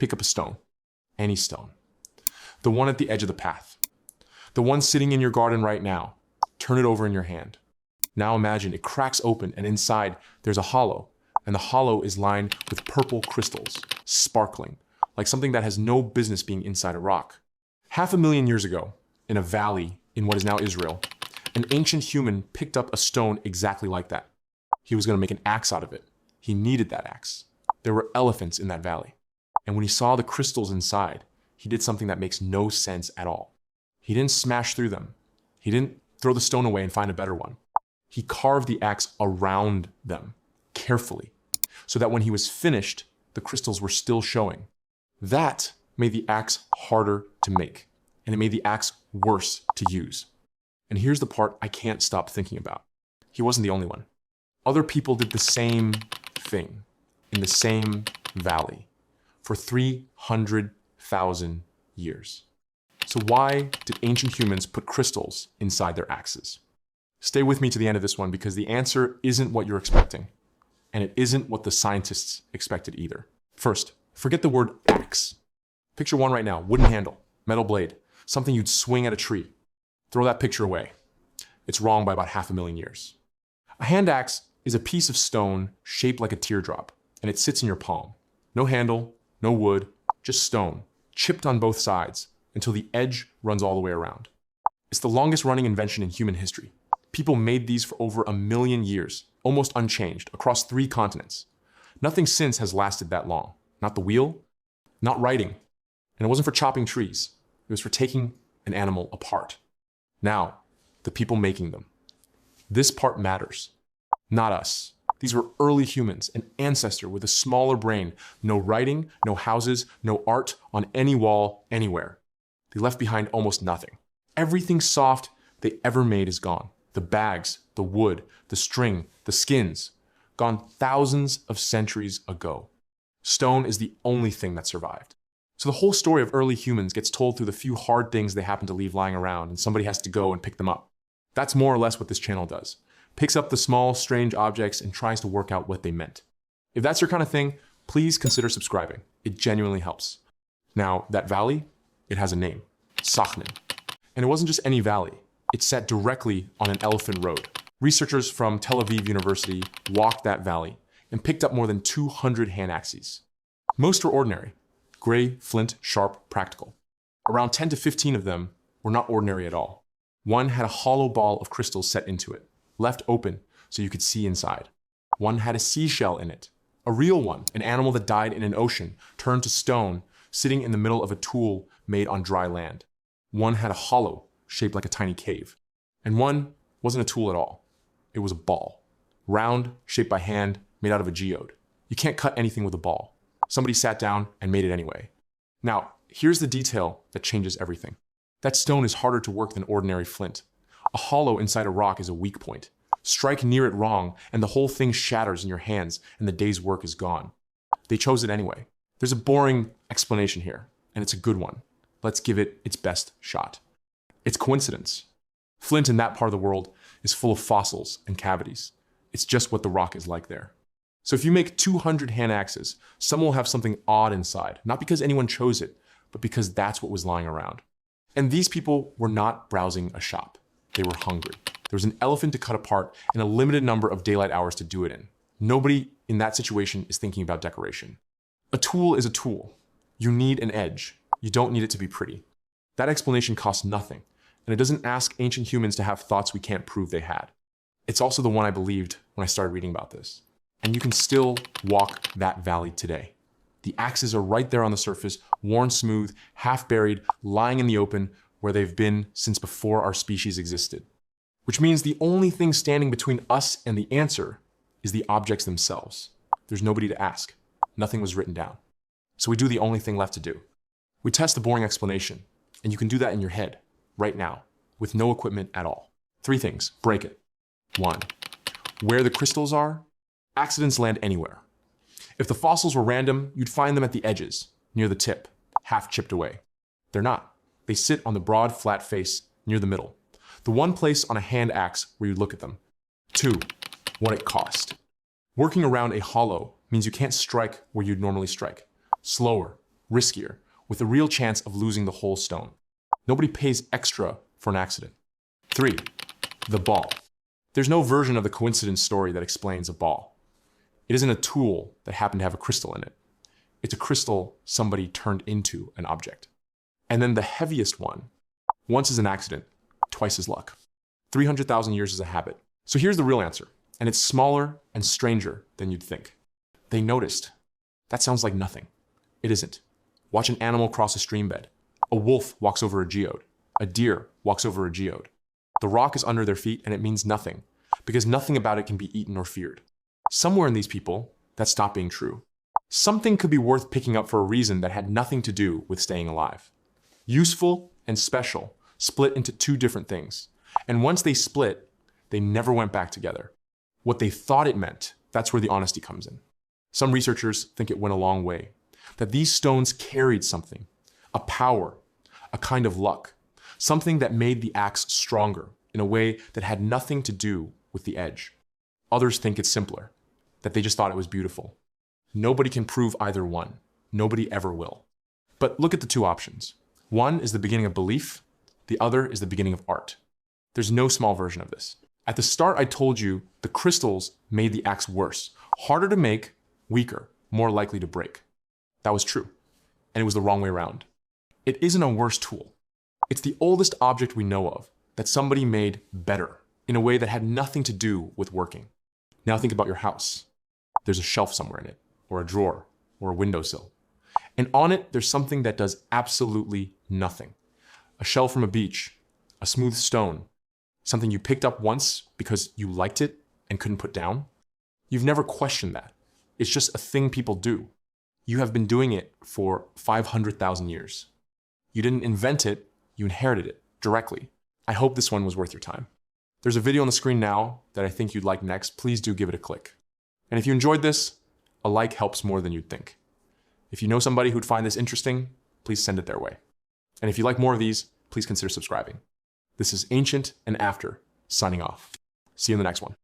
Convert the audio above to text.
Pick up a stone, any stone. The one at the edge of the path. The one sitting in your garden right now. Turn it over in your hand. Now imagine it cracks open and inside there's a hollow, and the hollow is lined with purple crystals, sparkling, like something that has no business being inside a rock. 500,000 years ago, in a valley in what is now Israel, an ancient human picked up a stone exactly like that. He was going to make an axe out of it. He needed that axe. There were elephants in that valley. And when he saw the crystals inside, he did something that makes no sense at all. He didn't smash through them. He didn't throw the stone away and find a better one. He carved the axe around them, carefully, so that when he was finished, the crystals were still showing. That made the axe harder to make, and it made the axe worse to use. And here's the part I can't stop thinking about. He wasn't the only one. Other people did the same thing in the same valley for 300,000 years. So why did ancient humans put crystals inside their axes? Stay with me to the end of this one because the answer isn't what you're expecting, and it isn't what the scientists expected either. First, forget the word axe. Picture one right now, wooden handle, metal blade, something you'd swing at a tree. Throw that picture away. It's wrong by about 500,000 years. A hand axe is a piece of stone shaped like a teardrop, and it sits in your palm. No handle, no wood, just stone, chipped on both sides until the edge runs all the way around. It's the longest running invention in human history. People made these for over 1,000,000 years, almost unchanged, across 3 continents. Nothing since has lasted that long. Not the wheel, not writing. And it wasn't for chopping trees. It was for taking an animal apart. Now, the people making them. This part matters. Not us. These were early humans, an ancestor with a smaller brain. No writing, no houses, no art on any wall, anywhere. They left behind almost nothing. Everything soft they ever made is gone. The bags, the wood, the string, the skins, gone thousands of centuries ago. Stone is the only thing that survived. So the whole story of early humans gets told through the few hard things they happen to leave lying around, and somebody has to go and pick them up. That's more or less what this channel does. Picks up the small, strange objects and tries to work out what they meant. If that's your kind of thing, please consider subscribing. It genuinely helps. Now, that valley, it has a name, Sakhnin. And it wasn't just any valley. It sat directly on an elephant road. Researchers from Tel Aviv University walked that valley and picked up more than 200 hand axes. Most were ordinary, gray, flint, sharp, practical. Around 10 to 15 of them were not ordinary at all. One had a hollow ball of crystals set into it, left open so you could see inside. One had a seashell in it, a real one, an animal that died in an ocean, turned to stone, sitting in the middle of a tool made on dry land. One had a hollow, shaped like a tiny cave. And one wasn't a tool at all. It was a ball, round, shaped by hand, made out of a geode. You can't cut anything with a ball. Somebody sat down and made it anyway. Now, here's the detail that changes everything. That stone is harder to work than ordinary flint. A hollow inside a rock is a weak point. Strike near it wrong, and the whole thing shatters in your hands, and the day's work is gone. They chose it anyway. There's a boring explanation here, and it's a good one. Let's give it its best shot. It's coincidence. Flint in that part of the world is full of fossils and cavities. It's just what the rock is like there. So if you make 200 hand axes, some will have something odd inside, not because anyone chose it, but because that's what was lying around. And these people were not browsing a shop. They were hungry. There was an elephant to cut apart and a limited number of daylight hours to do it in. Nobody in that situation is thinking about decoration. A tool is a tool. You need an edge. You don't need it to be pretty. That explanation costs nothing, and it doesn't ask ancient humans to have thoughts we can't prove they had. It's also the one I believed when I started reading about this. And you can still walk that valley today. The axes are right there on the surface, worn smooth, half buried, lying in the open where they've been since before our species existed. Which means the only thing standing between us and the answer is the objects themselves. There's nobody to ask. Nothing was written down. So we do the only thing left to do. We test the boring explanation, and you can do that in your head, right now, with no equipment at all. 3 things, break it. 1, where the crystals are, accidents land anywhere. If the fossils were random, you'd find them at the edges, near the tip, half chipped away. They're not. They sit on the broad, flat face, near the middle. The one place on a hand axe where you look at them. 2, what it cost. Working around a hollow means you can't strike where you'd normally strike. Slower, riskier, with a real chance of losing the whole stone. Nobody pays extra for an accident. 3. The ball. There's no version of the coincidence story that explains a ball. It isn't a tool that happened to have a crystal in it. It's a crystal somebody turned into an object. And then the heaviest one, once is an accident, twice is luck. 300,000 years is a habit. So here's the real answer, and it's smaller and stranger than you'd think. They noticed. That sounds like nothing. It isn't. Watch an animal cross a stream bed. A wolf walks over a geode. A deer walks over a geode. The rock is under their feet and it means nothing, because nothing about it can be eaten or feared. Somewhere in these people, that stopped being true. Something could be worth picking up for a reason that had nothing to do with staying alive. Useful and special split into two different things. And once they split, they never went back together. What they thought it meant, that's where the honesty comes in. Some researchers think it went a long way, that these stones carried something, a power, a kind of luck, something that made the axe stronger in a way that had nothing to do with the edge. Others think it's simpler, that they just thought it was beautiful. Nobody can prove either one. Nobody ever will. But look at the two options. One is the beginning of belief. The other is the beginning of art. There's no small version of this. At the start, I told you the crystals made the axe worse, harder to make, weaker, more likely to break. That was true, and it was the wrong way around. It isn't a worse tool. It's the oldest object we know of that somebody made better in a way that had nothing to do with working. Now think about your house. There's a shelf somewhere in it, or a drawer, or a windowsill. And on it, there's something that does absolutely nothing. A shell from a beach, a smooth stone, something you picked up once because you liked it and couldn't put down. You've never questioned that. It's just a thing people do. You have been doing it for 500,000 years. You didn't invent it, you inherited it directly. I hope this one was worth your time. There's a video on the screen now that I think you'd like next. Please do give it a click. And if you enjoyed this, a like helps more than you'd think. If you know somebody who'd find this interesting, please send it their way. And if you like more of these, please consider subscribing. This is Ancient and After, signing off. See you in the next one.